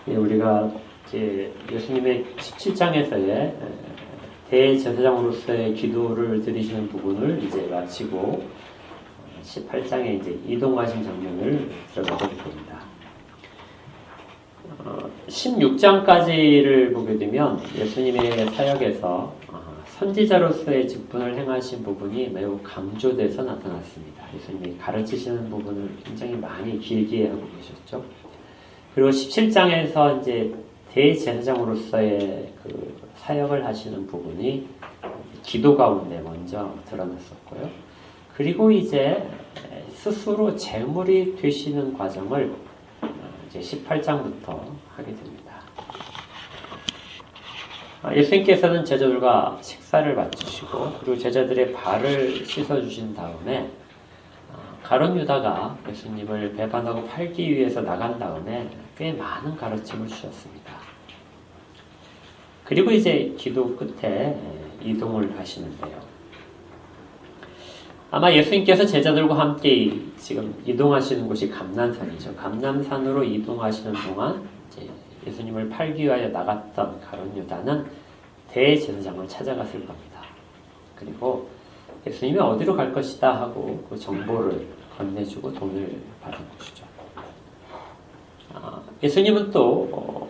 우리가 이제 예수님의 17장에서의 대제사장으로서의 기도를 드리시는 부분을 이제 마치고 18장에 이제 이동하신 장면을 들어가 보게 됩니다. 16장까지를 보게 되면 예수님의 사역에서 선지자로서의 직분을 행하신 부분이 매우 강조돼서 나타났습니다. 예수님이 가르치시는 부분을 굉장히 많이 길게 하고 계셨죠. 그리고 17장에서 이제 대제사장으로서의 그 사역을 하시는 부분이 기도 가운데 먼저 드러났었고요. 그리고 이제 스스로 제물이 되시는 과정을 이제 18장부터 하게 됩니다. 예수님께서는 제자들과 식사를 마치시고 그리고 제자들의 발을 씻어주신 다음에 가룟 유다가 예수님을 배반하고 팔기 위해서 나간 다음에 꽤 많은 가르침을 주셨습니다. 그리고 이제 기도 끝에 이동을 하시는데요. 아마 예수님께서 제자들과 함께 지금 이동하시는 곳이 감람산이죠. 감람산으로 이동하시는 동안 이제 예수님을 팔기 위하여 나갔던 가룟 유다는 대제사장을 찾아갔을 겁니다. 그리고 예수님이 어디로 갈 것이다 하고 그 정보를 건네주고 돈을 받은 것이죠. 예수님은 또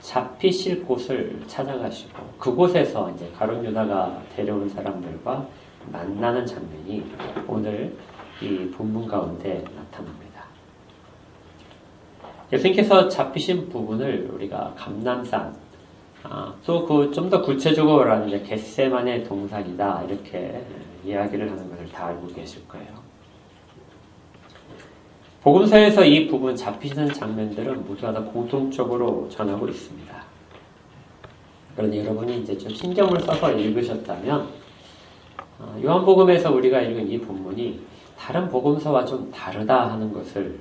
잡히실 곳을 찾아가시고 그곳에서 이제 가룟 유다가 데려온 사람들과 만나는 장면이 오늘 이 본문 가운데 나타납니다. 예수님께서 잡히신 부분을 우리가 감람산, 또 그 좀 더 구체적으로 말하는 겟세마네 동산이다 이렇게 이야기를 하는 것을 다 알고 계실 거예요. 복음서에서 이 부분 잡히는 장면들은 모두가 다 공통적으로 전하고 있습니다. 그러니 여러분이 이제 좀 신경을 써서 읽으셨다면 요한복음에서 우리가 읽은 이 본문이 다른 복음서와 좀 다르다 하는 것을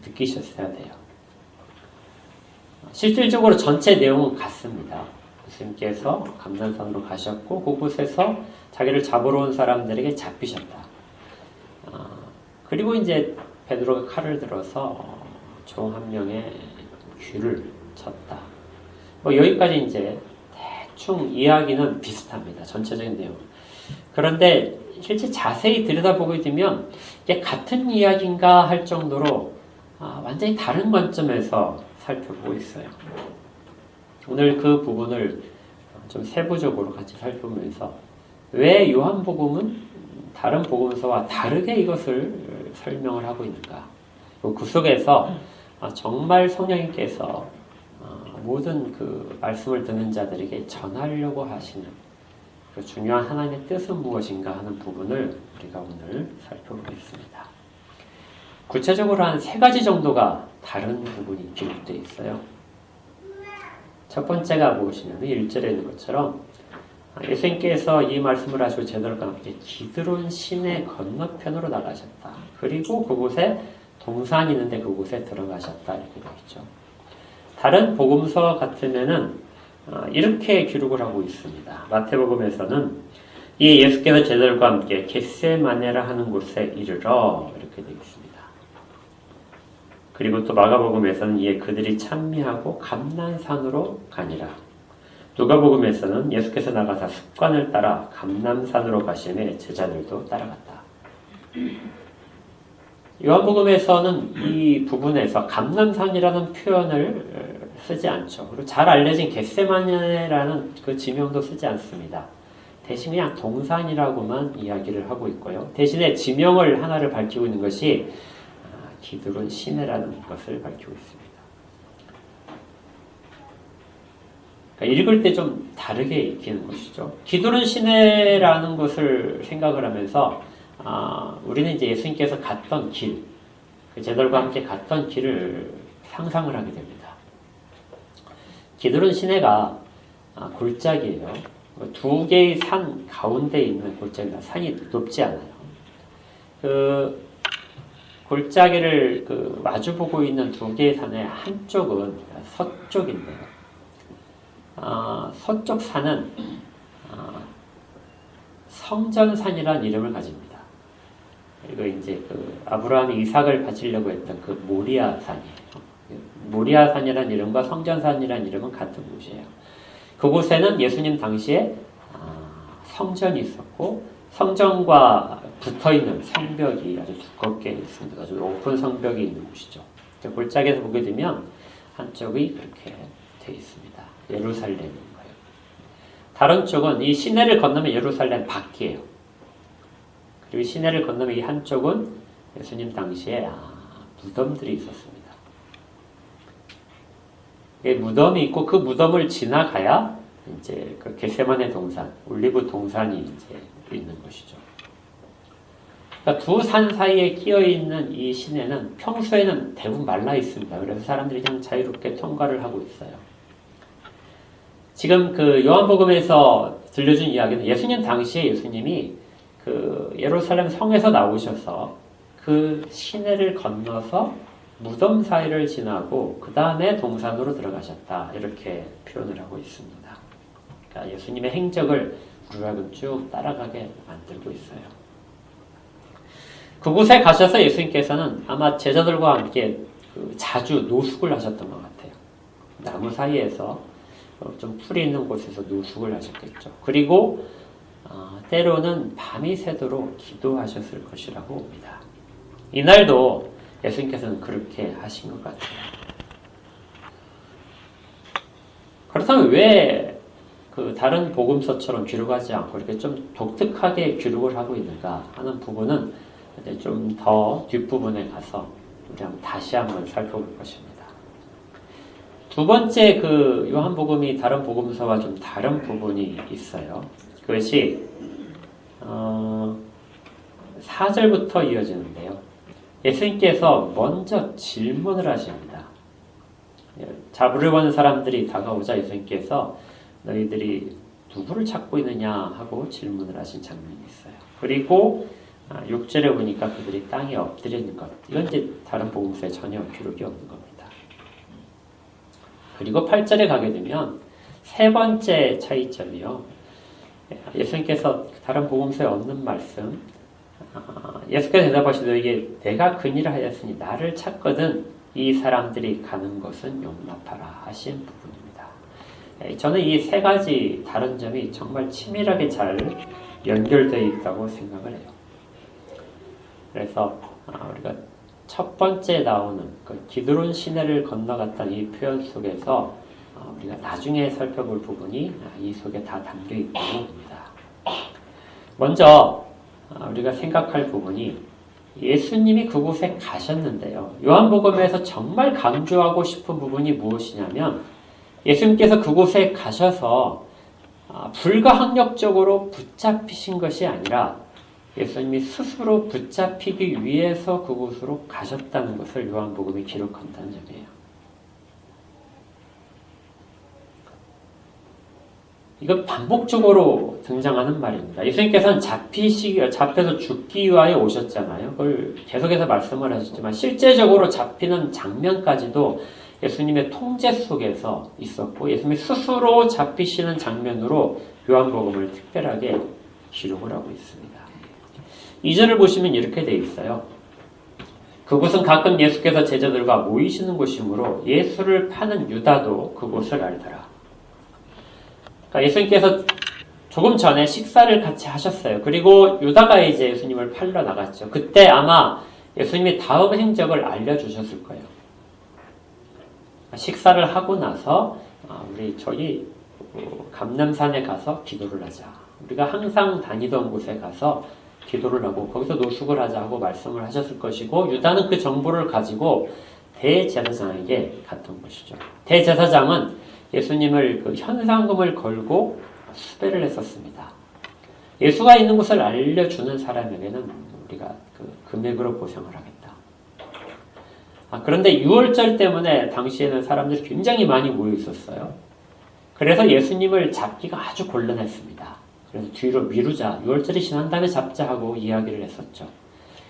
느끼셨어야 돼요. 실질적으로 전체 내용은 같습니다. 예수님께서 감람산으로 가셨고 그곳에서 자기를 잡으러 온 사람들에게 잡히셨다. 그리고 이제 베드로가 칼을 들어서 종 한 명의 귀를 쳤다. 여기까지 이제 대충 이야기는 비슷합니다. 전체적인 내용. 그런데 실제 자세히 들여다보게 되면 이게 같은 이야기인가 할 정도로 완전히 다른 관점에서 살펴보고 있어요. 오늘 그 부분을 좀 세부적으로 같이 살펴보면서 왜 요한복음은 다른 복음서와 다르게 이것을 설명을 하고 있는가? 그 속에서 정말 성령님께서 모든 그 말씀을 듣는 자들에게 전하려고 하시는 그 중요한 하나님의 뜻은 무엇인가 하는 부분을 우리가 오늘 살펴보겠습니다. 구체적으로 한 3가지 정도가 다른 부분이 기록되어 있어요. 첫 번째가 무엇이냐면 1절에 있는 것처럼 예수님께서 이 말씀을 하시고 제자들과 함께 기드론 시내 건너편으로 나가셨다. 그리고 그곳에 동산이 있는데 그곳에 들어가셨다. 이렇게 되어 있죠. 다른 복음서 같으면은 이렇게 기록을 하고 있습니다. 마태복음에서는 이 예수께서 제자들과 함께 겟세마네라 하는 곳에 이르러 이렇게 되어 있습니다. 그리고 또 마가복음에서는 이에 그들이 찬미하고 감람산으로 가니라. 누가복음에서는 예수께서 나가사 습관을 따라 감람산으로 가시매 제자들도 따라갔다. 요한복음에서는 이 부분에서 감람산이라는 표현을 쓰지 않죠. 그리고 잘 알려진 겟세마네라는 그 지명도 쓰지 않습니다. 대신 그냥 동산이라고만 이야기를 하고 있고요. 대신에 지명을 하나를 밝히고 있는 것이 기드론 시내라는 것을 밝히고 있습니다. 그러니까 읽을 때 좀 다르게 읽히는 것이죠. 기드론 시내라는 것을 생각을 하면서 우리는 이제 예수님께서 갔던 길, 제자들과 함께 갔던 길을 상상을 하게 됩니다. 기드론 시내가 골짜기예요. 2개의 산 가운데 있는 골짜기입니다. 산이 높지 않아요. 그 골짜기를 마주보고 있는 2개의 산의 한쪽은 서쪽인데요. 서쪽 산은 성전산이라는 이름을 가집니다. 이거 이제 아브라함이 이삭을 바치려고 했던 그 모리아 산이에요. 모리아산이라는 이름과 성전산이라는 이름은 같은 곳이에요. 그곳에는 예수님 당시에 성전이 있었고 성전과 붙어있는 성벽이 아주 두껍게 있습니다. 아주 높은 성벽이 있는 곳이죠. 골짜기에서 보게 되면 한쪽이 그렇게 되어 있습니다. 예루살렘인 거예요. 다른 쪽은 이 시내를 건너면 예루살렘 밖이에요. 그리고 시내를 건너면 이 한쪽은 예수님 당시에 무덤들이 있었습니다. 무덤이 있고 그 무덤을 지나가야 이제 그 겟세마네 동산, 올리브 동산이 이제 있는 것이죠. 그러니까 두 산 사이에 끼어 있는 이 시내는 평소에는 대부분 말라 있습니다. 그래서 사람들이 그냥 자유롭게 통과를 하고 있어요. 지금 그 요한복음에서 들려준 이야기는 예수님 당시에 예수님이 그 예루살렘 성에서 나오셔서 그 시내를 건너서 무덤 사이를 지나고 그 다음에 동산으로 들어가셨다. 이렇게 표현을 하고 있습니다. 그러니까 예수님의 행적을 우리가 쭉 따라가게 만들고 있어요. 그곳에 가셔서 예수님께서는 아마 제자들과 함께 자주 노숙을 하셨던 것 같아요. 나무 사이에서 좀 풀이 있는 곳에서 노숙을 하셨겠죠. 그리고 때로는 밤이 새도록 기도하셨을 것이라고 봅니다. 이날도 예수님께서는 그렇게 하신 것 같아요. 그렇다면 왜 그 다른 복음서처럼 기록하지 않고 이렇게 좀 독특하게 기록을 하고 있는가 하는 부분은 좀 더 뒷부분에 가서 우리 다시 한번 살펴볼 것입니다. 두 번째 그 요한복음이 다른 복음서와 좀 다른 부분이 있어요. 그것이 4절부터 이어지는데요. 예수님께서 먼저 질문을 하십니다. 잡으려고 하는 사람들이 다가오자 예수님께서 너희들이 누구를 찾고 있느냐 하고 질문을 하신 장면이 있어요. 그리고 6절에 보니까 그들이 땅에 엎드려 있는 것. 이건 이제 다른 복음서에 전혀 기록이 없는 겁니다. 그리고 8절에 가게 되면 세 번째 차이점이요. 예수님께서 다른 복음서에 없는 말씀. 예수께서 대답하시되 너에게 내가 그일을 하였으니 나를 찾거든 이 사람들이 가는 것은 용납하라 하신 부분입니다. 저는 이 세 가지 다른 점이 정말 치밀하게 잘 연결되어 있다고 생각을 해요. 그래서 우리가 첫 번째 나오는 그 기드론 시내를 건너갔다는 이 표현 속에서 우리가 나중에 살펴볼 부분이 이 속에 다 담겨 있다고 봅니다. 먼저 우리가 생각할 부분이 예수님이 그곳에 가셨는데요. 요한복음에서 정말 강조하고 싶은 부분이 무엇이냐면 예수님께서 그곳에 가셔서 불가항력적으로 붙잡히신 것이 아니라 예수님이 스스로 붙잡히기 위해서 그곳으로 가셨다는 것을 요한복음이 기록한다는 점이에요. 이건 반복적으로 등장하는 말입니다. 예수님께서는 잡혀서 죽기 위하여 오셨잖아요. 그걸 계속해서 말씀을 하셨지만 실제적으로 잡히는 장면까지도 예수님의 통제 속에서 있었고 예수님이 스스로 잡히시는 장면으로 요한복음을 특별하게 기록을 하고 있습니다. 2절을 보시면 이렇게 되어 있어요. 그곳은 가끔 예수께서 제자들과 모이시는 곳이므로 예수를 파는 유다도 그곳을 알더라. 그러니까 예수님께서 조금 전에 식사를 같이 하셨어요. 그리고 유다가 이제 예수님을 팔러 나갔죠. 그때 아마 예수님이 다음 행적을 알려주셨을 거예요. 식사를 하고 나서 저희 감람산에 가서 기도를 하자. 우리가 항상 다니던 곳에 가서 기도를 하고 거기서 노숙을 하자 하고 말씀을 하셨을 것이고 유다는 그 정보를 가지고 대제사장에게 갔던 것이죠. 대제사장은 예수님을 그 현상금을 걸고 수배를 했었습니다. 예수가 있는 곳을 알려주는 사람에게는 우리가 그 금액으로 보상을 하겠다. 그런데 6월절 때문에 당시에는 사람들이 굉장히 많이 모여 있었어요. 그래서 예수님을 잡기가 아주 곤란했습니다. 그래서 뒤로 미루자, 6월절이 지난 다음에 잡자 하고 이야기를 했었죠.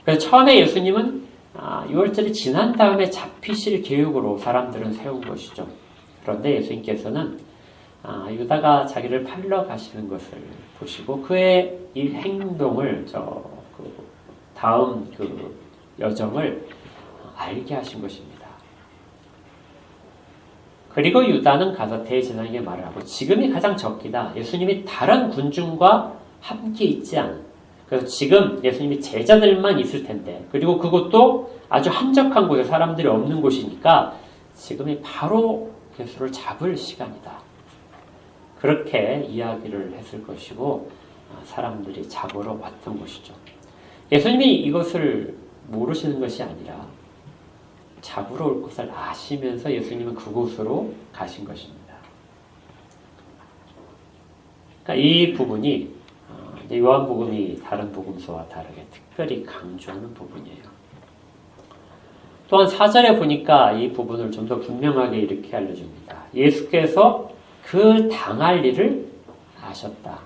그래서 처음에 예수님은 6월절이 지난 다음에 잡히실 계획으로 사람들은 세운 것이죠. 그런데 예수님께서는 유다가 자기를 팔러 가시는 것을 보시고 그의 이 행동을 다음 그 여정을 알게 하신 것입니다. 그리고 유다는 가서 대제사장에게 말을 하고 지금이 가장 적기다. 예수님이 다른 군중과 함께 있지 않은. 그래서 지금 예수님이 제자들만 있을 텐데 그리고 그것도 아주 한적한 곳에 사람들이 없는 곳이니까 지금이 바로 예수를 잡을 시간이다. 그렇게 이야기를 했을 것이고 사람들이 잡으러 왔던 것이죠. 예수님이 이것을 모르시는 것이 아니라 잡으러 올 것을 아시면서 예수님은 그곳으로 가신 것입니다. 그러니까 이 부분이 요한복음이 다른 복음서와 다르게 특별히 강조하는 부분이에요. 또한 4절에 보니까 이 부분을 좀 더 분명하게 이렇게 알려줍니다. 예수께서 그 당할 일을 아셨다.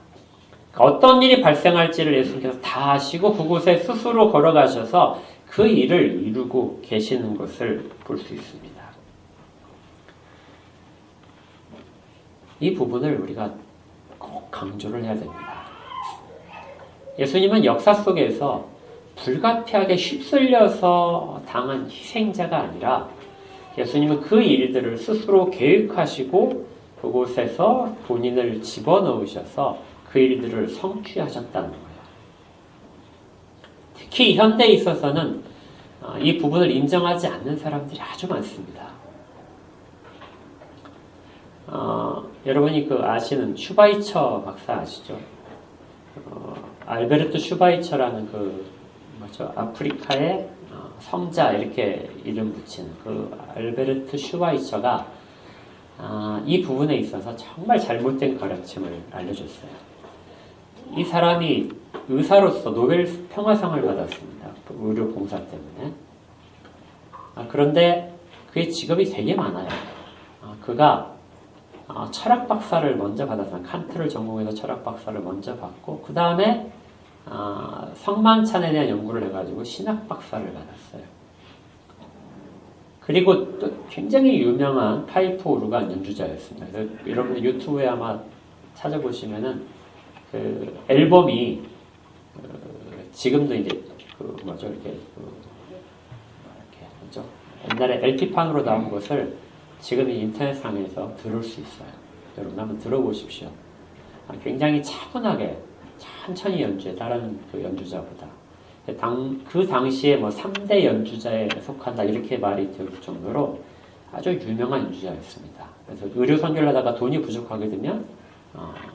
어떤 일이 발생할지를 예수님께서 다 아시고 그곳에 스스로 걸어가셔서 그 일을 이루고 계시는 것을 볼 수 있습니다. 이 부분을 우리가 꼭 강조를 해야 됩니다. 예수님은 역사 속에서 불가피하게 휩쓸려서 당한 희생자가 아니라 예수님은 그 일들을 스스로 계획하시고 그곳에서 본인을 집어넣으셔서 그 일들을 성취하셨다는 거예요. 특히 현대에 있어서는 이 부분을 인정하지 않는 사람들이 아주 많습니다. 여러분이 아시는 슈바이처 박사 아시죠? 알베르트 슈바이처라는 아프리카의 성자 이렇게 이름 붙이는 그 알베르트 슈바이처가 이 부분에 있어서 정말 잘못된 가르침을 알려줬어요. 이 사람이 의사로서 노벨 평화상을 받았습니다. 의료 봉사 때문에. 그런데 그의 직업이 되게 많아요. 그가 철학 박사를 먼저 받았어요. 칸트를 전공해서 철학 박사를 먼저 받고 그 다음에 성만찬에 대한 연구를 해가지고 신학 박사를 받았어요. 그리고 또 굉장히 유명한 파이프 오르간 연주자였습니다. 그래서 여러분들 유튜브에 아마 찾아보시면은 그 앨범이 지금도 이제 이렇게 뭐죠? 옛날에 LP판으로 나온 것을 지금 인터넷상에서 들을 수 있어요. 여러분 한번 들어보십시오. 굉장히 차분하게 천천히 연주해 다른 그 연주자보다. 그 당시에 3대 연주자에 속한다 이렇게 말이 될 정도로 아주 유명한 연주자였습니다. 그래서 의료 선교를 하다가 돈이 부족하게 되면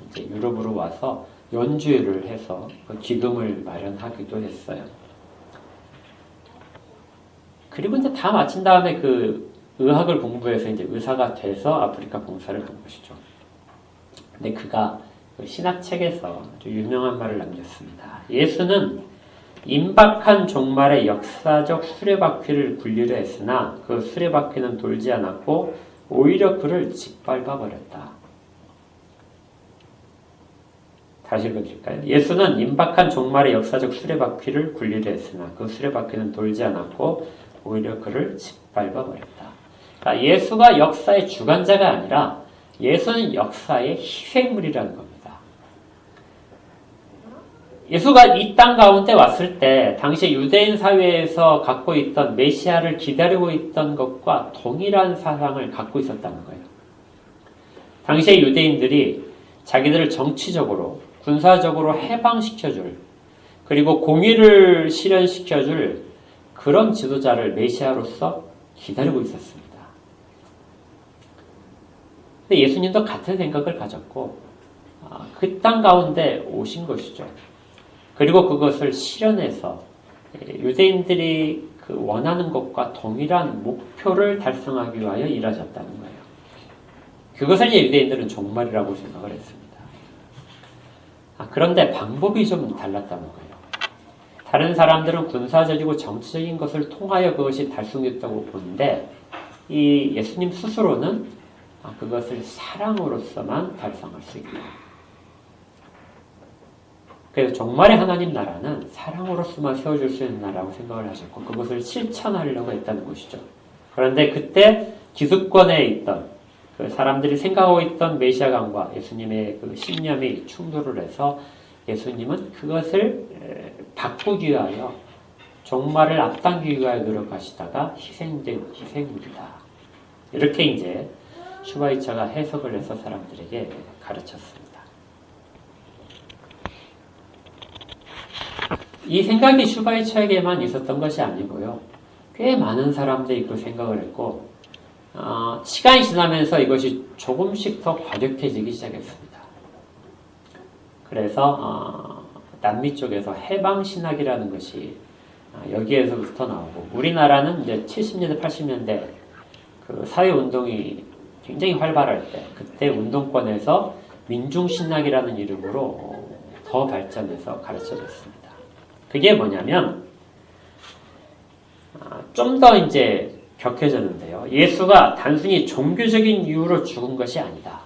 이제 유럽으로 와서 연주를 해서 그 기금을 마련하기도 했어요. 그리고 이제 다 마친 다음에 그 의학을 공부해서 이제 의사가 돼서 아프리카 봉사를 한 것이죠. 근데 그가 그 신학책에서 아주 유명한 말을 남겼습니다. 예수는 임박한 종말의 역사적 수레바퀴를 굴리려 했으나 그 수레바퀴는 돌지 않았고 오히려 그를 짓밟아 버렸다. 다시 읽어드릴까요? 예수는 임박한 종말의 역사적 수레바퀴를 굴리려 했으나 그 수레바퀴는 돌지 않았고 오히려 그를 짓밟아 버렸다. 그러니까 예수가 역사의 주관자가 아니라 예수는 역사의 희생물이라는 겁니다. 예수가 이 땅 가운데 왔을 때 당시 유대인 사회에서 갖고 있던 메시아를 기다리고 있던 것과 동일한 사상을 갖고 있었다는 거예요. 당시의 유대인들이 자기들을 정치적으로, 군사적으로 해방시켜줄, 그리고 공의를 실현시켜줄 그런 지도자를 메시아로서 기다리고 있었습니다. 근데 예수님도 같은 생각을 가졌고 그 땅 가운데 오신 것이죠. 그리고 그것을 실현해서 유대인들이 그 원하는 것과 동일한 목표를 달성하기 위하여 일하셨다는 거예요. 그것을 유대인들은 종말이라고 생각을 했습니다. 그런데 방법이 좀 달랐다는 거예요. 다른 사람들은 군사적이고 정치적인 것을 통하여 그것이 달성됐다고 보는데 이 예수님 스스로는 그것을 사랑으로서만 달성할 수 있다. 그래서 종말의 하나님 나라는 사랑으로서만 세워줄 수 있는 나라라고 생각을 하셨고 그것을 실천하려고 했다는 것이죠. 그런데 그때 기득권에 있던 그 사람들이 생각하고 있던 메시아감과 예수님의 그 신념이 충돌을 해서 예수님은 그것을 바꾸기 위하여 종말을 앞당기기 위하여 노력하시다가 희생된 희생물이다. 이렇게 이제 슈바이처가 해석을 해서 사람들에게 가르쳤습니다. 이 생각이 슈바이처에게만 있었던 것이 아니고요. 꽤 많은 사람들이 그 생각을 했고 시간이 지나면서 이것이 조금씩 더 과격해지기 시작했습니다. 그래서 남미 쪽에서 해방신학이라는 것이 여기에서부터 나오고 우리나라는 이제 70년대, 80년대 그 사회운동이 굉장히 활발할 때 그때 운동권에서 민중신학이라는 이름으로 더 발전해서 가르쳐졌습니다. 그게 뭐냐면 좀 더 이제 격해졌는데요. 예수가 단순히 종교적인 이유로 죽은 것이 아니다.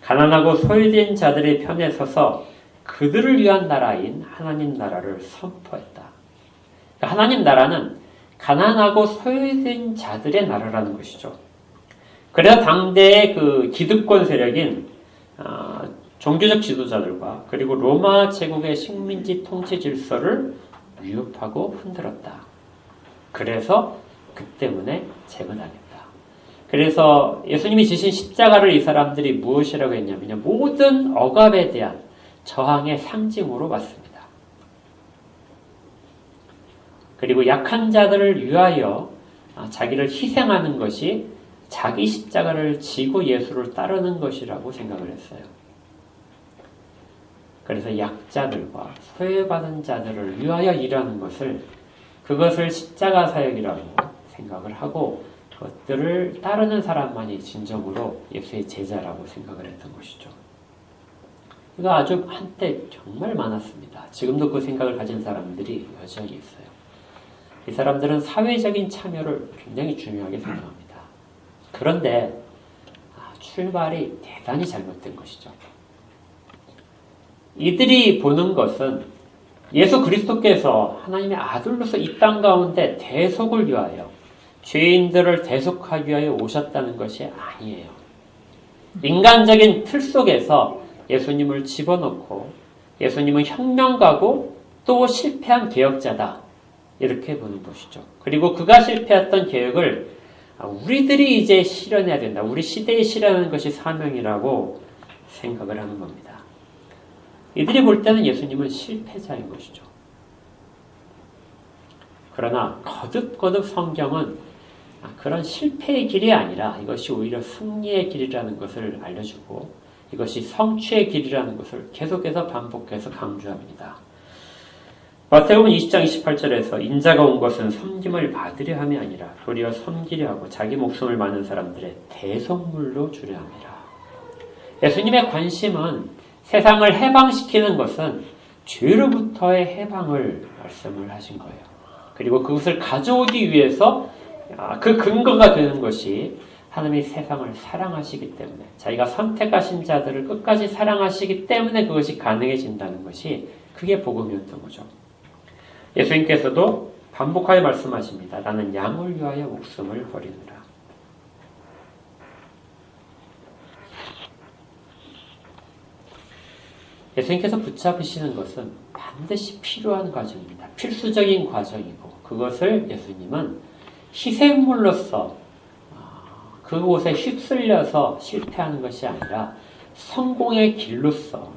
가난하고 소외된 자들의 편에 서서 그들을 위한 나라인 하나님 나라를 선포했다. 그러니까 하나님 나라는 가난하고 소외된 자들의 나라라는 것이죠. 그래서 당대의 그 기득권 세력인 종교적 지도자들과 그리고 로마 제국의 식민지 통치 질서를 위협하고 흔들었다. 그래서 그 때문에 제거당했다. 그래서 예수님이 지신 십자가를 이 사람들이 무엇이라고 했냐면요. 모든 억압에 대한 저항의 상징으로 봤습니다. 그리고 약한 자들을 위하여 자기를 희생하는 것이 자기 십자가를 지고 예수를 따르는 것이라고 생각을 했어요. 그래서 약자들과 소외받은 자들을 위하여 일하는 그것을 십자가 사역이라고 생각을 하고 그것들을 따르는 사람만이 진정으로 예수의 제자라고 생각을 했던 것이죠. 이거 아주 한때 정말 많았습니다. 지금도 그 생각을 가진 사람들이 여전히 있어요. 이 사람들은 사회적인 참여를 굉장히 중요하게 생각합니다. 그런데 출발이 대단히 잘못된 것이죠. 이들이 보는 것은 예수 그리스도께서 하나님의 아들로서 이 땅 가운데 대속을 위하여 죄인들을 대속하기 위하여 오셨다는 것이 아니에요. 인간적인 틀 속에서 예수님을 집어넣고 예수님은 혁명가고 또 실패한 개혁자다. 이렇게 보는 것이죠. 그리고 그가 실패했던 개혁을 우리들이 이제 실현해야 된다. 우리 시대에 실현하는 것이 사명이라고 생각을 하는 겁니다. 이들이 볼 때는 예수님은 실패자인 것이죠. 그러나 거듭거듭 성경은 그런 실패의 길이 아니라 이것이 오히려 승리의 길이라는 것을 알려주고 이것이 성취의 길이라는 것을 계속해서 반복해서 강조합니다. 마태복음 20장 28절에서 인자가 온 것은 섬김을 받으려 함이 아니라 도리어 섬기려 하고 자기 목숨을 많은 사람들의 대속물로 주려 함이라. 예수님의 관심은 세상을 해방시키는 것은 죄로부터의 해방을 말씀을 하신 거예요. 그리고 그것을 가져오기 위해서 그 근거가 되는 것이 하나님이 세상을 사랑하시기 때문에 자기가 선택하신 자들을 끝까지 사랑하시기 때문에 그것이 가능해진다는 것이 그게 복음이었던 거죠. 예수님께서도 반복하여 말씀하십니다. 나는 양을 위하여 목숨을 버리느라. 예수님께서 붙잡으시는 것은 반드시 필요한 과정입니다. 필수적인 과정이고 그것을 예수님은 희생물로서 그곳에 휩쓸려서 실패하는 것이 아니라 성공의 길로서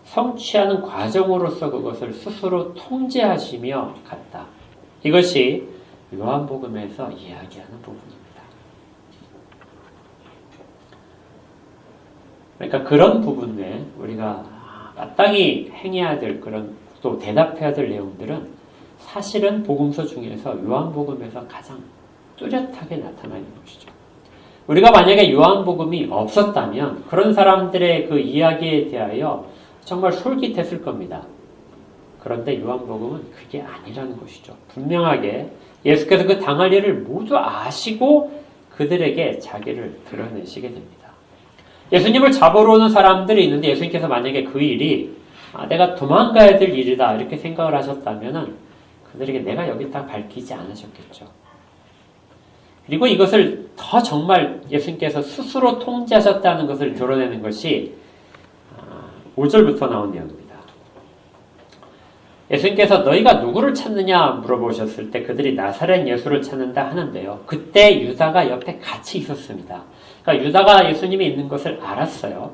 성취하는 과정으로서 그것을 스스로 통제하시며 갔다. 이것이 요한복음에서 이야기하는 부분입니다. 그러니까 그런 부분에 우리가 마땅히 행해야 될 그런 또 대답해야 될 내용들은 사실은 복음서 중에서 요한복음에서 가장 뚜렷하게 나타나는 것이죠. 우리가 만약에 요한복음이 없었다면 그런 사람들의 그 이야기에 대하여 정말 솔깃했을 겁니다. 그런데 요한복음은 그게 아니라는 것이죠. 분명하게 예수께서 그 당할 일을 모두 아시고 그들에게 자기를 드러내시게 됩니다. 예수님을 잡으러 오는 사람들이 있는데 예수님께서 만약에 그 일이 내가 도망가야 될 일이다 이렇게 생각을 하셨다면 그들에게 내가 여기 딱 밝히지 않으셨겠죠. 그리고 이것을 더 정말 예수님께서 스스로 통제하셨다는 것을 드러내는 것이 5절부터 나온 내용입니다. 예수님께서 너희가 누구를 찾느냐 물어보셨을 때 그들이 나사렛 예수를 찾는다 하는데요. 그때 유다가 옆에 같이 있었습니다. 그러니까 유다가 예수님이 있는 것을 알았어요.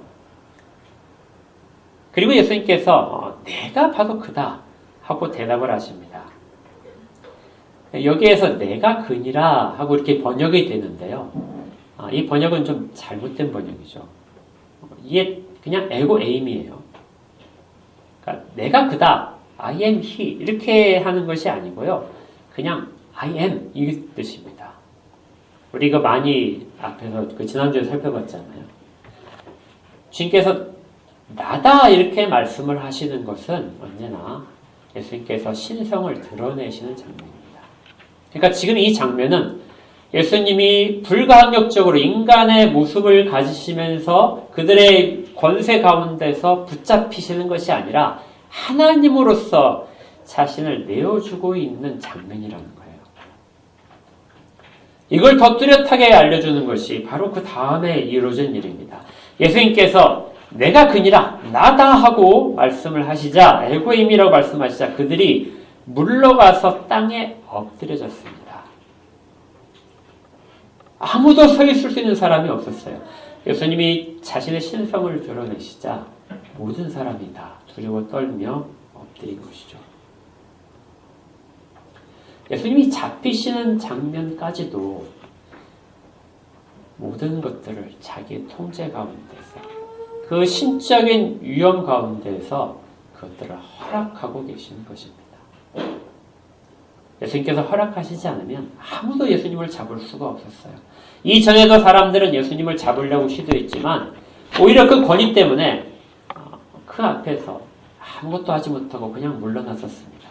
그리고 예수님께서 내가 바로 그다 하고 대답을 하십니다. 여기에서 내가 그니라 하고 이렇게 번역이 되는데요. 이 번역은 좀 잘못된 번역이죠. 이게 그냥 에고 에임이에요. 그러니까 내가 그다, I am he 이렇게 하는 것이 아니고요. 그냥 I am 이 뜻입니다. 우리 이거 많이 앞에서 지난주에 살펴봤잖아요. 주님께서 나다 이렇게 말씀을 하시는 것은 언제나 예수님께서 신성을 드러내시는 장면입니다. 그러니까 지금 이 장면은 예수님이 불가항력적으로 인간의 모습을 가지시면서 그들의 권세 가운데서 붙잡히시는 것이 아니라 하나님으로서 자신을 내어주고 있는 장면이라는 거예요. 이걸 더 뚜렷하게 알려주는 것이 바로 그 다음에 이루어진 일입니다. 예수님께서 내가 그니라 나다 하고 말씀을 하시자 에고임이라고 말씀하시자 그들이 물러가서 땅에 엎드려졌습니다. 아무도 서 있을 수 있는 사람이 없었어요. 예수님이 자신의 신성을 드러내시자 모든 사람이 다 두려워 떨며 엎드린 것이죠. 예수님이 잡히시는 장면까지도 모든 것들을 자기의 통제 가운데서 그 신적인 위험 가운데서 그것들을 허락하고 계시는 것입니다. 예수님께서 허락하시지 않으면 아무도 예수님을 잡을 수가 없었어요. 이전에도 사람들은 예수님을 잡으려고 시도했지만 오히려 그 권위 때문에 그 앞에서 아무것도 하지 못하고 그냥 물러났었습니다.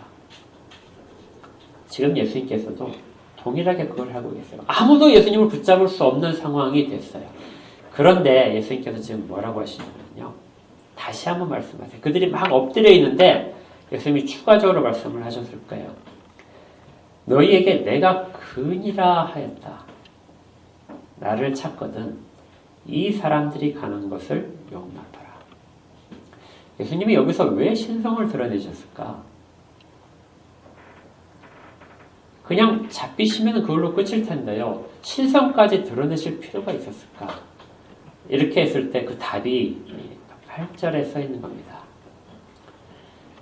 지금 예수님께서도 동일하게 그걸 하고 계세요. 아무도 예수님을 붙잡을 수 없는 상황이 됐어요. 그런데 예수님께서 지금 뭐라고 하시냐면요. 다시 한번 말씀하세요. 그들이 막 엎드려 있는데 예수님이 추가적으로 말씀을 하셨을 거예요. 너희에게 내가 그니라 하였다. 나를 찾거든 이 사람들이 가는 것을 용납하라. 예수님이 여기서 왜 신성을 드러내셨을까? 그냥 잡히시면 그걸로 끝일 텐데요. 신성까지 드러내실 필요가 있었을까? 이렇게 했을 때 그 답이 8절에 써 있는 겁니다.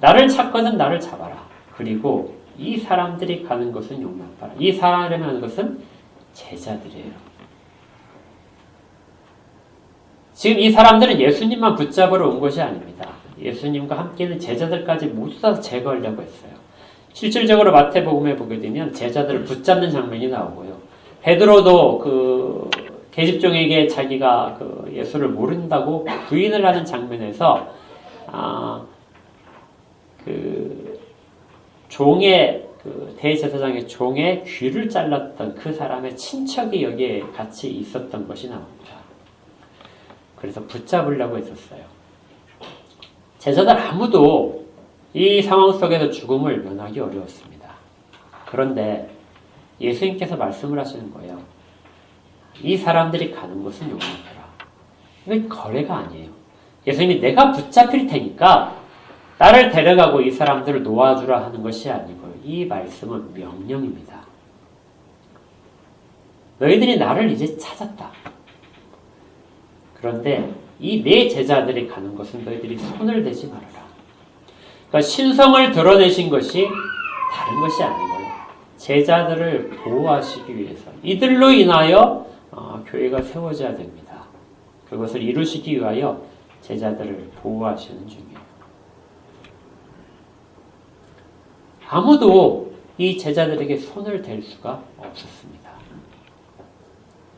나를 찾거든 나를 잡아라. 그리고 이 사람들이 가는 것은 용납하라. 이 사람이라면 하는 것은 제자들이에요. 지금 이 사람들은 예수님만 붙잡으러 온 것이 아닙니다. 예수님과 함께 있는 제자들까지 모두 다 제거하려고 했어요. 실질적으로 마태복음에 보게 되면 제자들을 붙잡는 장면이 나오고요. 베드로도 그 계집종에게 자기가 그 예수를 모른다고 부인을 하는 장면에서 종의 대제사장의 종의 귀를 잘랐던 그 사람의 친척이 여기에 같이 있었던 것이 나옵니다. 그래서 붙잡으려고 했었어요. 제자들 아무도 이 상황 속에서 죽음을 면하기 어려웠습니다. 그런데 예수님께서 말씀을 하시는 거예요. 이 사람들이 가는 것은 용납해라. 이건 거래가 아니에요. 예수님이 내가 붙잡힐 테니까 나를 데려가고 이 사람들을 놓아주라 하는 것이 아니고요. 이 말씀은 명령입니다. 너희들이 나를 이제 찾았다. 그런데 이 내 제자들이 가는 것은 너희들이 손을 대지 말아라. 그러니까 신성을 드러내신 것이 다른 것이 아니고요. 제자들을 보호하시기 위해서 이들로 인하여 교회가 세워져야 됩니다. 그것을 이루시기 위하여 제자들을 보호하시는 중이에요. 아무도 이 제자들에게 손을 댈 수가 없었습니다.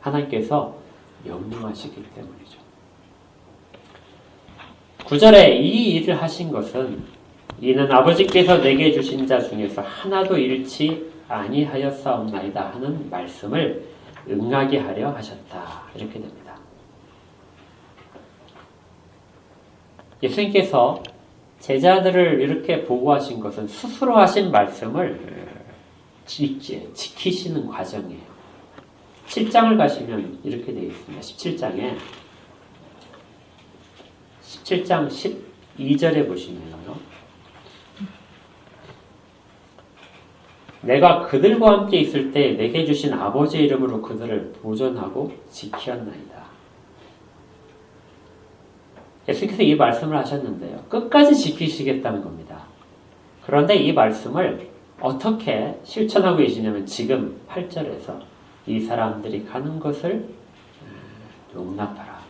하나님께서 명령하시기 때문이죠. 9절에 이 일을 하신 것은 이는 아버지께서 내게 주신 자 중에서 하나도 잃지 아니하였사옵나이다 하는 말씀을 응하게 하려 하셨다. 이렇게 됩니다. 예수님께서 제자들을 이렇게 보호하신 것은 스스로 하신 말씀을 지키시는 과정이에요. 7장을 가시면 이렇게 되어 있습니다. 17장 12절에 보시면요. 내가 그들과 함께 있을 때 내게 주신 아버지의 이름으로 그들을 보존하고 지키었나이다. 예수님께서 이 말씀을 하셨는데요. 끝까지 지키시겠다는 겁니다. 그런데 이 말씀을 어떻게 실천하고 계시냐면 지금 8절에서 이 사람들이 가는 것을 용납하라.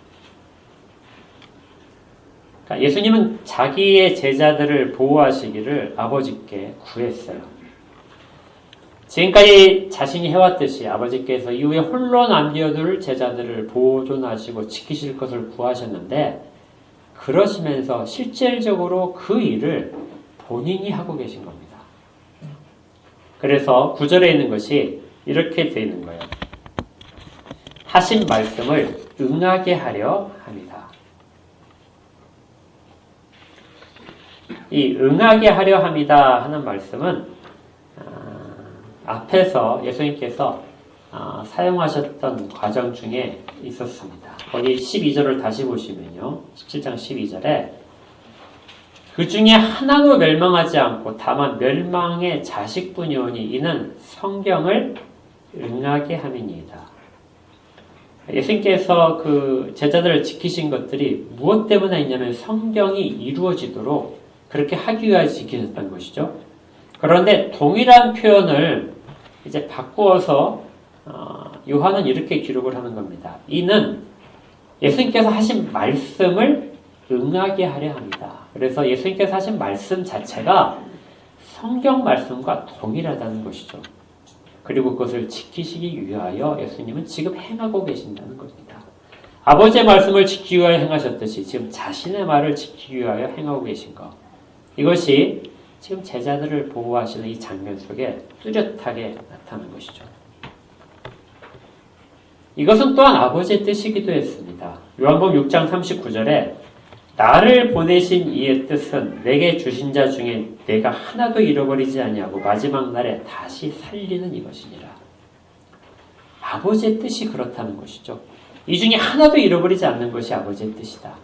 그러니까 예수님은 자기의 제자들을 보호하시기를 아버지께 구했어요. 지금까지 자신이 해왔듯이 아버지께서 이후에 홀로 남겨둘 제자들을 보존하시고 지키실 것을 구하셨는데 그러시면서 실질적으로 그 일을 본인이 하고 계신 겁니다. 그래서 9절에 있는 것이 이렇게 되어 있는 거예요. 하신 말씀을 응하게 하려 합니다. 이 응하게 하려 합니다 하는 말씀은 앞에서 예수님께서 사용하셨던 과정 중에 있었습니다. 거기 12절을 다시 보시면요. 17장 12절에 그 중에 하나도 멸망하지 않고 다만 멸망의 자식뿐이오니 이는 성경을 응하게 함이니이다. 예수님께서 그 제자들을 지키신 것들이 무엇 때문에 있냐면 성경이 이루어지도록 그렇게 하기 위하여 지키셨다는 것이죠. 그런데 동일한 표현을 이제 바꾸어서 요한은 이렇게 기록을 하는 겁니다. 이는 예수님께서 하신 말씀을 응하게 하려 합니다. 그래서 예수님께서 하신 말씀 자체가 성경 말씀과 동일하다는 것이죠. 그리고 그것을 지키시기 위하여 예수님은 지금 행하고 계신다는 겁니다. 아버지의 말씀을 지키기 위하여 행하셨듯이 지금 자신의 말을 지키기 위하여 행하고 계신 것. 이것이 지금 제자들을 보호하시는 이 장면 속에 뚜렷하게 나타나는 것이죠. 이것은 또한 아버지의 뜻이기도 했습니다. 요한복음 6장 39절에 나를 보내신 이의 뜻은 내게 주신 자 중에 내가 하나도 잃어버리지 아니하고 마지막 날에 다시 살리는 이것이니라. 아버지의 뜻이 그렇다는 것이죠. 이 중에 하나도 잃어버리지 않는 것이 아버지의 뜻이다.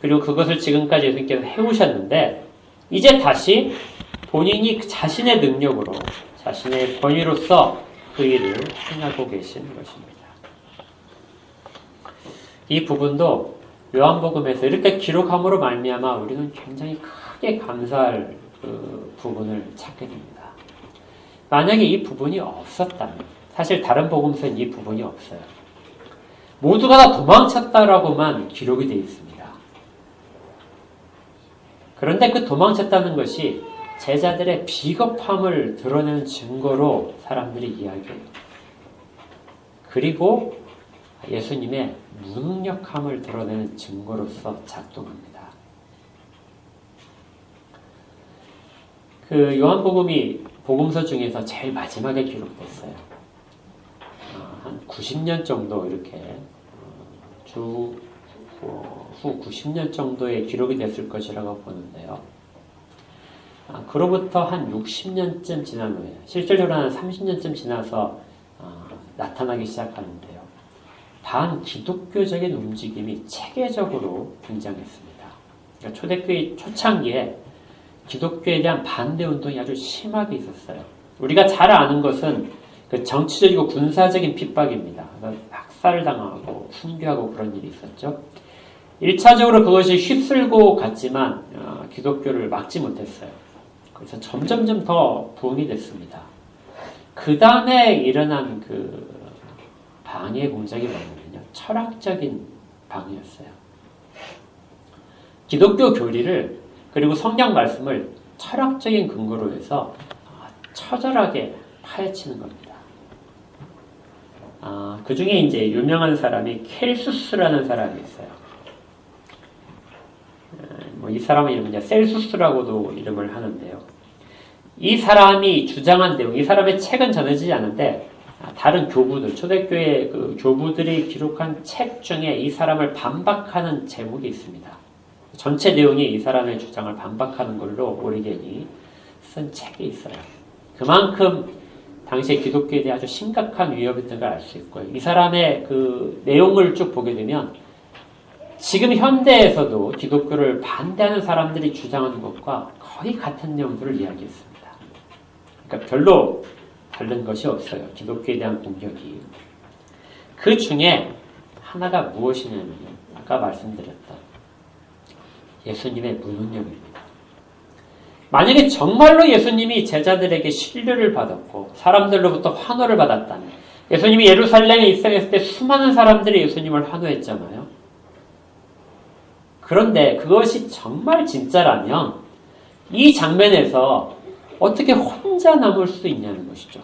그리고 그것을 지금까지 예수님께서 해오셨는데 이제 다시 본인이 자신의 능력으로 자신의 권위로서 그 일을 행하고 계신 것입니다. 이 부분도 요한복음에서 이렇게 기록함으로 말미암아 우리는 굉장히 크게 감사할 그 부분을 찾게 됩니다. 만약에 이 부분이 없었다면 사실 다른 복음서엔 이 부분이 없어요. 모두가 다 도망쳤다라고만 기록이 되어 있습니다. 그런데 그 도망쳤다는 것이 제자들의 비겁함을 드러내는 증거로 사람들이 이야기해요. 그리고 예수님의 무능력함을 드러내는 증거로서 작동합니다. 그 요한복음이 복음서 중에서 제일 마지막에 기록됐어요. 한 90년 정도 이렇게 후 90년 정도의 기록이 됐을 것이라고 보는데요. 그로부터 한 60년쯤 지난 후에 실질적으로 한 30년쯤 지나서 나타나기 시작하는데요. 반기독교적인 움직임이 체계적으로 등장했습니다. 그러니까 초대교회 초창기에 기독교에 대한 반대 운동이 아주 심하게 있었어요. 우리가 잘 아는 것은 그 정치적이고 군사적인 핍박입니다. 학살을 당하고 순교하고 그런 일이 있었죠. 1차적으로 그것이 휩쓸고 갔지만 기독교를 막지 못했어요. 그래서 점점점 더 부흥이 됐습니다. 그 다음에 일어난 그 방해 공작이 뭐냐면요. 철학적인 방해였어요. 기독교 교리를 그리고 성경 말씀을 철학적인 근거로 해서 처절하게 파헤치는 겁니다. 그 중에 이제 유명한 사람이 켈수스라는 사람이 있어요. 이 사람의 이름은 이제 셀수스라고도 이름을 하는데요. 이 사람이 주장한 내용, 이 사람의 책은 전해지지 않은데 다른 교부들, 초대교회 그 교부들이 기록한 책 중에 이 사람을 반박하는 제목이 있습니다. 전체 내용이 이 사람의 주장을 반박하는 걸로 오리겐이 쓴 책이 있어요. 그만큼 당시에 기독교에 대해 아주 심각한 위협이었던 걸 알 수 있고요. 이 사람의 그 내용을 쭉 보게 되면 지금 현대에서도 기독교를 반대하는 사람들이 주장하는 것과 거의 같은 내용들을 이야기했습니다. 그러니까 별로 다른 것이 없어요. 기독교에 대한 공격이. 그 중에 하나가 무엇이냐면 아까 말씀드렸던 예수님의 무능력입니다. 만약에 정말로 예수님이 제자들에게 신뢰를 받았고 사람들로부터 환호를 받았다면 예수님이 예루살렘에 입성했을 때 수많은 사람들이 예수님을 환호했잖아요. 그런데 그것이 정말 진짜라면 이 장면에서 어떻게 혼자 남을 수 있냐는 것이죠.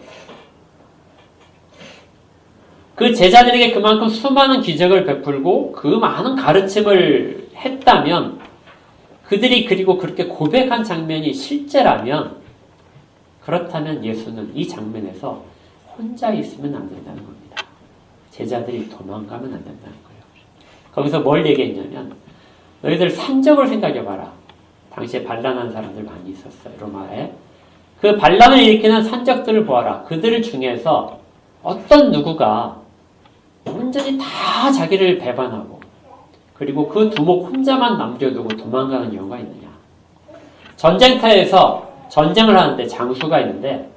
그 제자들에게 그만큼 수많은 기적을 베풀고 그 많은 가르침을 했다면 그들이 그리고 그렇게 고백한 장면이 실제라면 그렇다면 예수는 이 장면에서 혼자 있으면 안 된다는 겁니다. 제자들이 도망가면 안 된다는 거예요. 거기서 뭘 얘기했냐면 너희들 산적을 생각해봐라. 당시에 반란한 사람들 많이 있었어요. 로마에. 그 반란을 일으키는 산적들을 보아라. 그들 중에서 어떤 누구가 온전히 다 자기를 배반하고 그리고 그 두목 혼자만 남겨두고 도망가는 경우가 있느냐. 전쟁터에서 전쟁을 하는데 장수가 있는데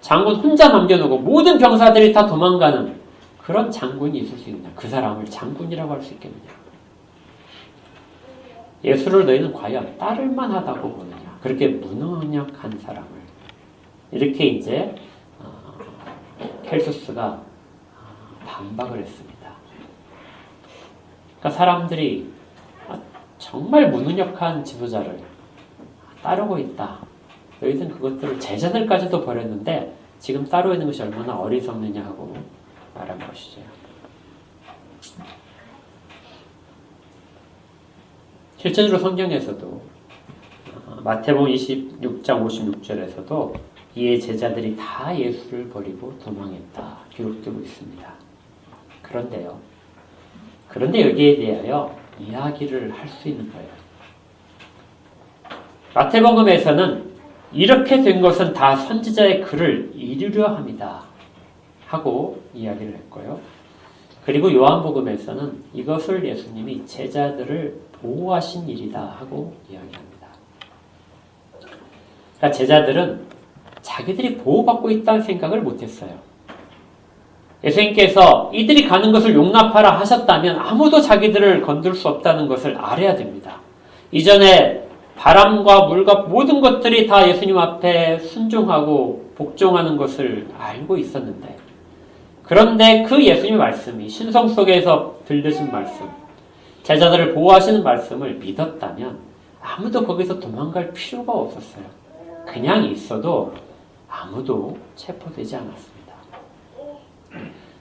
장군 혼자 남겨두고 모든 병사들이 다 도망가는 그런 장군이 있을 수 있느냐. 그 사람을 장군이라고 할 수 있겠느냐. 예수를 너희는 과연 따를만 하다고 보느냐. 그렇게 무능력한 사람을. 이렇게 이제 켈수스가 반박을 했습니다. 그러니까 사람들이 정말 무능력한 지도자를 따르고 있다. 너희들은 그것들을 제자들까지도 버렸는데 지금 따르고 있는 것이 얼마나 어리석느냐 하고 말한 것이죠. 실제로 성경에서도 마태복음 26장 56절에서도 이에 제자들이 다 예수를 버리고 도망했다. 기록되고 있습니다. 그런데 여기에 대하여 이야기를 할 수 있는 거예요. 마태복음에서는 이렇게 된 것은 다 선지자의 글을 이루려 합니다. 하고 이야기를 했고요. 그리고 요한복음에서는 이것을 예수님이 제자들을 보호하신 일이다 하고 이야기합니다. 그러니까 제자들은 자기들이 보호받고 있다는 생각을 못했어요. 예수님께서 이들이 가는 것을 용납하라 하셨다면 아무도 자기들을 건들 수 없다는 것을 알아야 됩니다. 이전에 바람과 물과 모든 것들이 다 예수님 앞에 순종하고 복종하는 것을 알고 있었는데 그런데 그 예수님의 말씀이 신성 속에서 들려진 말씀, 제자들을 보호하시는 말씀을 믿었다면 아무도 거기서 도망갈 필요가 없었어요. 그냥 있어도 아무도 체포되지 않았습니다.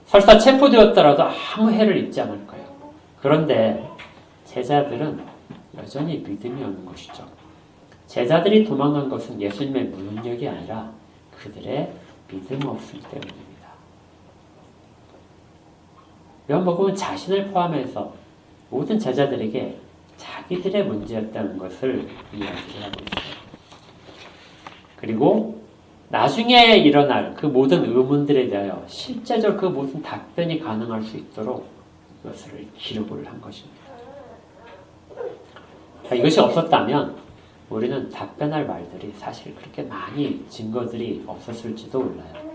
설사 체포되었더라도 아무 해를 입지 않을 거예요. 그런데 제자들은 여전히 믿음이 없는 것이죠. 제자들이 도망간 것은 예수님의 무능력이 아니라 그들의 믿음 없음 때문입니다. 요한복음은 자신을 포함해서 모든 제자들에게 자기들의 문제였다는 것을 이야기를 하고 있어요. 그리고 나중에 일어날 그 모든 의문들에 대하여 실제적으로 그 모든 답변이 가능할 수 있도록 이것을 기록을 한 것입니다. 이것이 없었다면 우리는 답변할 말들이 사실 그렇게 많이 증거들이 없었을지도 몰라요.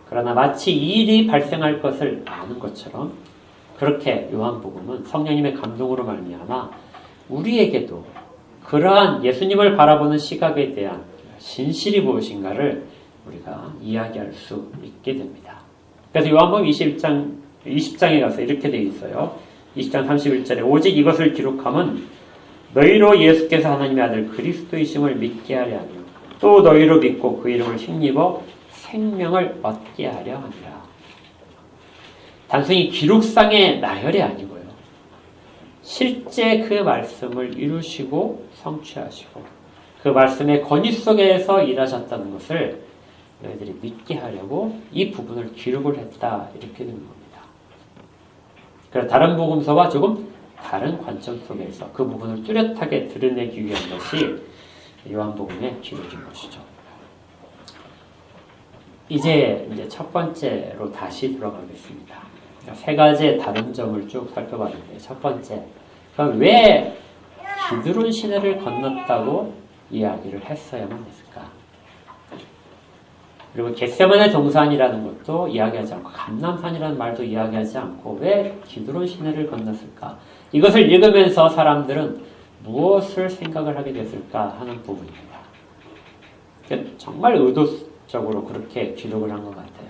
그러나 마치 이 일이 발생할 것을 아는 것처럼 그렇게 요한복음은 성령님의 감동으로 말미암아 우리에게도 그러한 예수님을 바라보는 시각에 대한 진실이 무엇인가를 우리가 이야기할 수 있게 됩니다. 그래서 요한복음 20장에 가서 이렇게 되어 있어요. 20장 31절에 오직 이것을 기록함은 너희로 예수께서 하나님의 아들 그리스도이심을 믿게 하려 하며 또 너희로 믿고 그 이름을 힘입어 생명을 얻게 하려 합니다. 단순히 기록상의 나열이 아니고요. 실제 그 말씀을 이루시고 성취하시고 그 말씀의 권위 속에서 일하셨다는 것을 너희들이 믿게 하려고 이 부분을 기록을 했다. 이렇게 되는 겁니다. 그래서 다른 복음서와 조금 다른 관점 속에서 그 부분을 뚜렷하게 드러내기 위한 것이 요한복음의 기록인 것이죠. 이제 첫 번째로 다시 돌아가겠습니다. 세 가지의 다른 점을 쭉 살펴봤는데 첫 번째, 그럼 왜 기드론 시내를 건넜다고 이야기를 했어야만 했을까? 그리고 겟세마네 동산이라는 것도 이야기하지 않고 감람산이라는 말도 이야기하지 않고 왜 기드론 시내를 건넜을까? 이것을 읽으면서 사람들은 무엇을 생각을 하게 됐을까 하는 부분입니다. 정말 의도적으로 그렇게 기록을 한 것 같아요.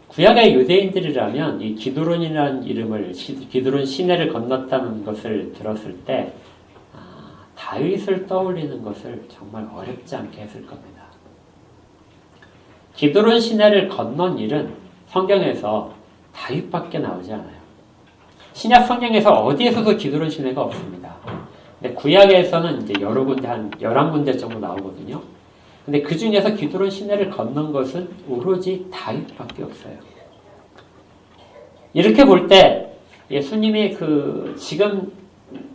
구약의 유대인들이라면 이 기드론이라는 이름을 기드론 시내를 건넜다는 것을 들었을 때 다윗을 떠올리는 것을 정말 어렵지 않게 했을 겁니다. 기드론 시내를 건넌 일은 성경에서 다윗밖에 나오지 않아요. 신약 성경에서 어디에서도 기드론 시내가 없습니다. 근데 구약에서는 이제 여러 군데, 한 11군데 정도 나오거든요. 근데 그 중에서 기드론 시내를 건넌 것은 오로지 다윗밖에 없어요. 이렇게 볼 때 예수님이 지금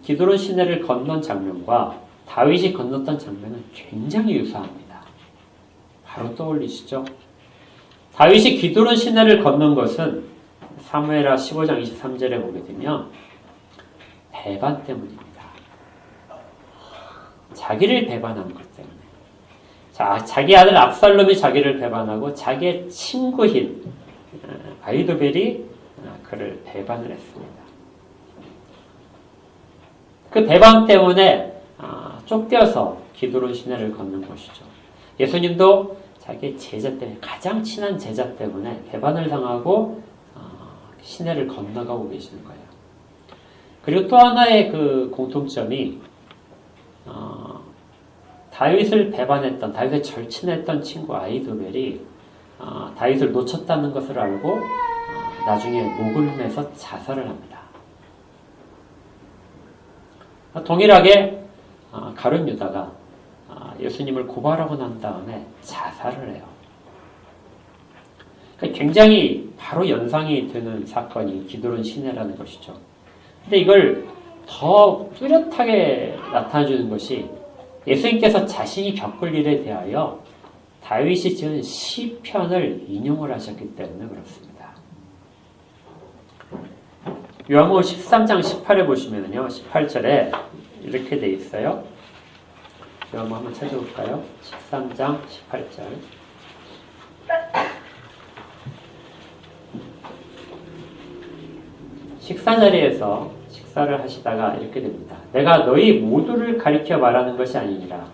기드론 시내를 건넌 장면과 다윗이 건넜던 장면은 굉장히 유사합니다. 바로 떠올리시죠? 다윗이 기드론 시내를 건넌 것은 사무엘하 15장 23절에 보게 되면 배반 때문입니다. 자기를 배반한 것 때문에. 자기 아들 압살롬이 자기를 배반하고 자기의 친구인 아히도벨이 그를 배반을 했습니다. 그 배반 때문에 쫓겨서 기드론 시내를 걷는 것이죠. 예수님도 자기의 제자 때문에, 가장 친한 제자 때문에 배반을 당하고 시내를 건너가고 계시는 거예요. 그리고 또 하나의 그 공통점이 다윗을 배반했던, 다윗을 절친했던 친구 아히도벨이 다윗을 놓쳤다는 것을 알고 나중에 목을 매서 자살을 합니다. 동일하게 가룟 유다가 예수님을 고발하고 난 다음에 자살을 해요. 굉장히 바로 연상이 되는 사건이 기드론 시내라는 것이죠. 근데 이걸 더 뚜렷하게 나타내주는 것이 예수님께서 자신이 겪을 일에 대하여 다윗이 지은 시편을 인용을 하셨기 때문에 그렇습니다. 요한복음 13장 18에 보시면요, 18절에 이렇게 돼 있어요. 요한복음 한번 찾아볼까요? 13장 18절. 식사 자리에서 식사를 하시다가 이렇게 됩니다. 내가 너희 모두를 가리켜 말하는 것이 아니니라.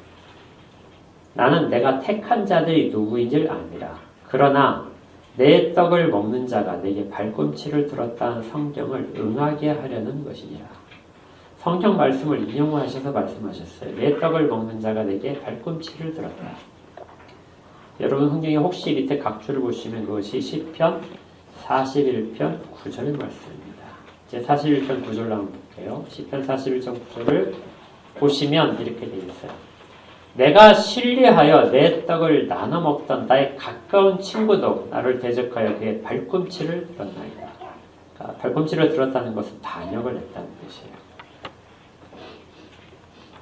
나는 내가 택한 자들이 누구인 줄 아니라. 그러나 내 떡을 먹는 자가 내게 발꿈치를 들었다는 성경을 응하게 하려는 것이니라. 성경 말씀을 인용하셔서 말씀하셨어요. 내 떡을 먹는 자가 내게 발꿈치를 들었다. 여러분 성경에 혹시 밑에 각주를 보시면 그것이 시편 41편 9절 말씀입니다. 이제 41편 9절로 한번 볼게요. 시편 41편 9절을 보시면 이렇게 되어 있어요. 내가 신뢰하여 내 떡을 나눠 먹던 나의 가까운 친구도 나를 대적하여 그의 발꿈치를 들었나이다. 그러니까 발꿈치를 들었다는 것은 반역을 했다는 뜻이에요.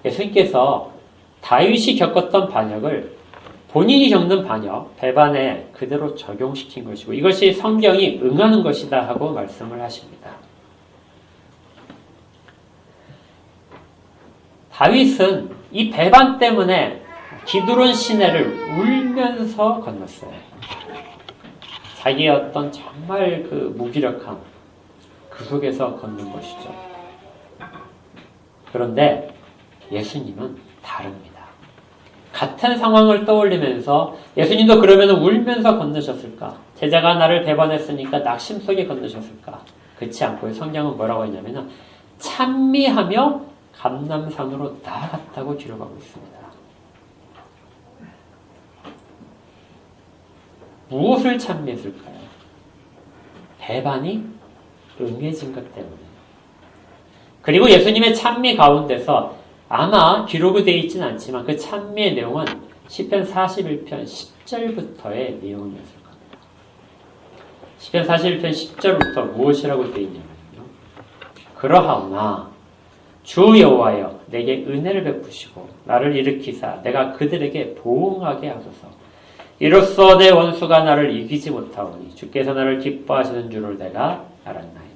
예수님께서 다윗이 겪었던 반역을 본인이 겪는 반역, 배반에 그대로 적용시킨 것이고 이것이 성경이 응하는 것이다 하고 말씀을 하십니다. 다윗은 이 배반 때문에 기드론 시내를 울면서 건넜어요. 자기의 어떤 정말 그 무기력함, 그 속에서 걷는 것이죠. 그런데 예수님은 다릅니다. 같은 상황을 떠올리면서 예수님도 그러면 울면서 건너셨을까? 제자가 나를 배반했으니까 낙심 속에 건너셨을까? 그렇지 않고 성경은 뭐라고 했냐면 찬미하며 감람산으로 나아갔다고 기록하고 있습니다. 무엇을 찬미했을까요? 배반이 응해진 것 때문에. 그리고 예수님의 찬미 가운데서 아마 기록이 되어 있지는 않지만 그 찬미의 내용은 시편 41편 10절부터의 내용이었을 겁니다. 시편 41편 10절부터 무엇이라고 되어 있냐면요. 그러하오나 주 여호와여 내게 은혜를 베푸시고 나를 일으키사 내가 그들에게 보응하게 하소서. 이로써 내 원수가 나를 이기지 못하오니 주께서 나를 기뻐하시는 줄을 내가 알았나이다.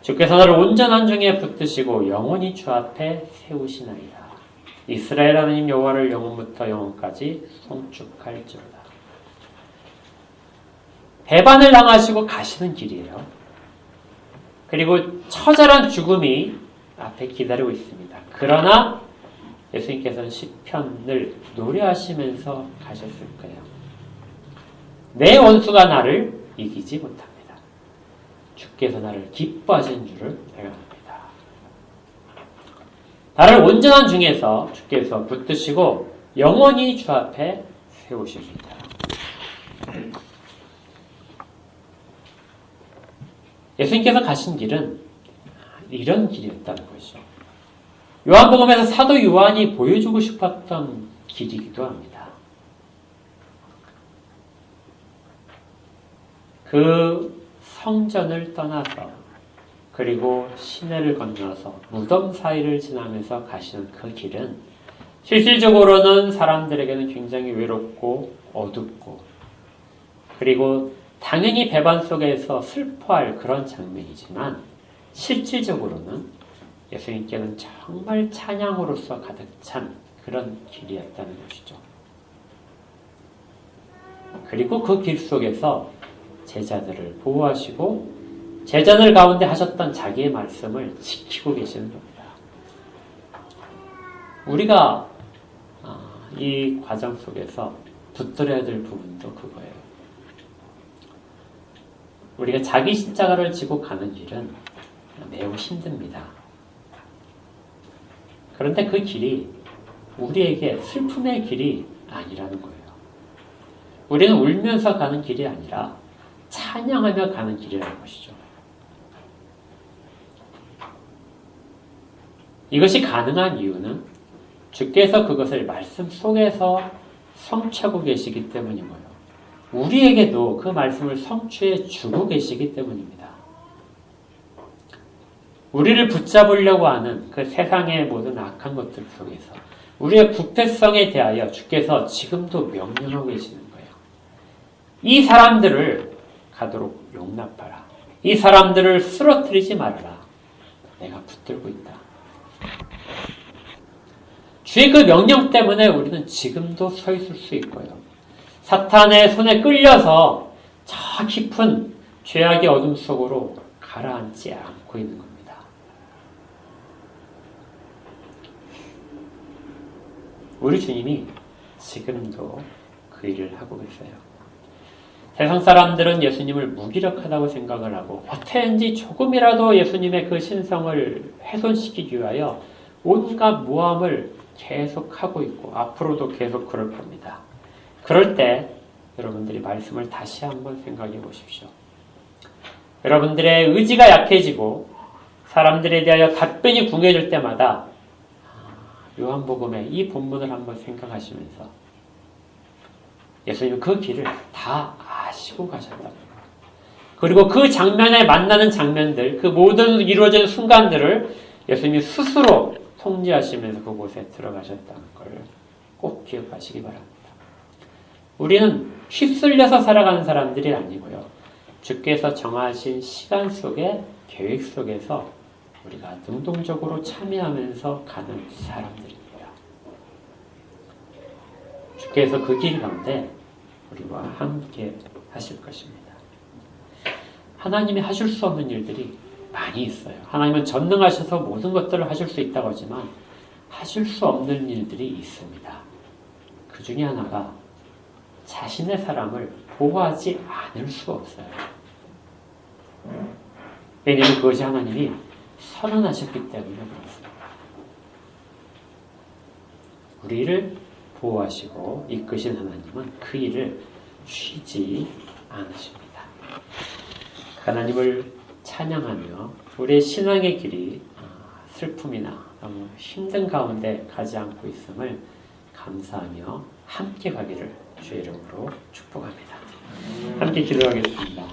주께서 나를 온전한 중에 붙드시고 영원히 주 앞에 세우시나이다. 이스라엘 하나님 여호와를 영원부터 영원까지 송축할지로다. 배반을 당하시고 가시는 길이에요. 그리고 처절한 죽음이 앞에 기다리고 있습니다. 그러나 예수님께서는 시편을 노래하시면서 가셨을 거예요. 내 원수가 나를 이기지 못합니다. 주께서 나를 기뻐하시는 줄을 내가 압니다. 나를 온전한 중에서 주께서 붙드시고 영원히 주 앞에 세우십니다. 예수님께서 가신 길은 이런 길이었다는 것이죠. 요한복음에서 사도 요한이 보여주고 싶었던 길이기도 합니다. 그 성전을 떠나서 그리고 시내를 건너서 무덤 사이를 지나면서 가시는 그 길은 실질적으로는 사람들에게는 굉장히 외롭고 어둡고 그리고 당연히 배반 속에서 슬퍼할 그런 장면이지만 실질적으로는 예수님께는 정말 찬양으로서 가득 찬 그런 길이었다는 것이죠. 그리고 그 길 속에서 제자들을 보호하시고 제자들 가운데 하셨던 자기의 말씀을 지키고 계시는 겁니다. 우리가 이 과정 속에서 붙들어야 될 부분도 그거예요. 우리가 자기 십자가를 지고 가는 길은 매우 힘듭니다. 그런데 그 길이 우리에게 슬픔의 길이 아니라는 거예요. 우리는 울면서 가는 길이 아니라 찬양하며 가는 길이라는 것이죠. 이것이 가능한 이유는 주께서 그것을 말씀 속에서 성취하고 계시기 때문인 거예요. 우리에게도 그 말씀을 성취해 주고 계시기 때문입니다. 우리를 붙잡으려고 하는 그 세상의 모든 악한 것들 속에서 우리의 부패성에 대하여 주께서 지금도 명령하고 계시는 거예요. 이 사람들을 가도록 용납하라. 이 사람들을 쓰러뜨리지 말아라. 내가 붙들고 있다. 주의 그 명령 때문에 우리는 지금도 서 있을 수 있고요. 사탄의 손에 끌려서 저 깊은 죄악의 어둠 속으로 가라앉지 않고 있는 겁니다. 우리 주님이 지금도 그 일을 하고 계세요. 세상 사람들은 예수님을 무기력하다고 생각을 하고 어떻게든지 조금이라도 예수님의 그 신성을 훼손시키기 위하여 온갖 모함을 계속하고 있고 앞으로도 계속 그럴 겁니다. 그럴 때 여러분들이 말씀을 다시 한번 생각해 보십시오. 여러분들의 의지가 약해지고 사람들에 대하여 답변이 궁해질 때마다 요한복음의 이 본문을 한번 생각하시면서 예수님은 그 길을 다 아시고 가셨다는 거예요. 그리고 그 장면에 만나는 장면들, 그 모든 이루어지는 순간들을 예수님이 스스로 통제하시면서 그곳에 들어가셨다는 걸 꼭 기억하시기 바랍니다. 우리는 휩쓸려서 살아가는 사람들이 아니고요. 주께서 정하신 시간 속에 계획 속에서 우리가 능동적으로 참여하면서 가는 사람들입니다. 주께서 그 길 가운데 우리와 함께 하실 것입니다. 하나님이 하실 수 없는 일들이 많이 있어요. 하나님은 전능하셔서 모든 것들을 하실 수 있다고 하지만 하실 수 없는 일들이 있습니다. 그 중에 하나가 자신의 사람을 보호하지 않을 수 없어요. 왜냐하면 그것이 하나님이 선언하셨기 때문에 그렇습니다. 우리를 보호하시고 이끄신 하나님은 그 일을 쉬지 않으십니다. 하나님을 찬양하며 우리의 신앙의 길이 슬픔이나 너무 힘든 가운데 가지 않고 있음을 감사하며 함께 가기를 주의 이름으로 축복합니다. 함께 기도하겠습니다.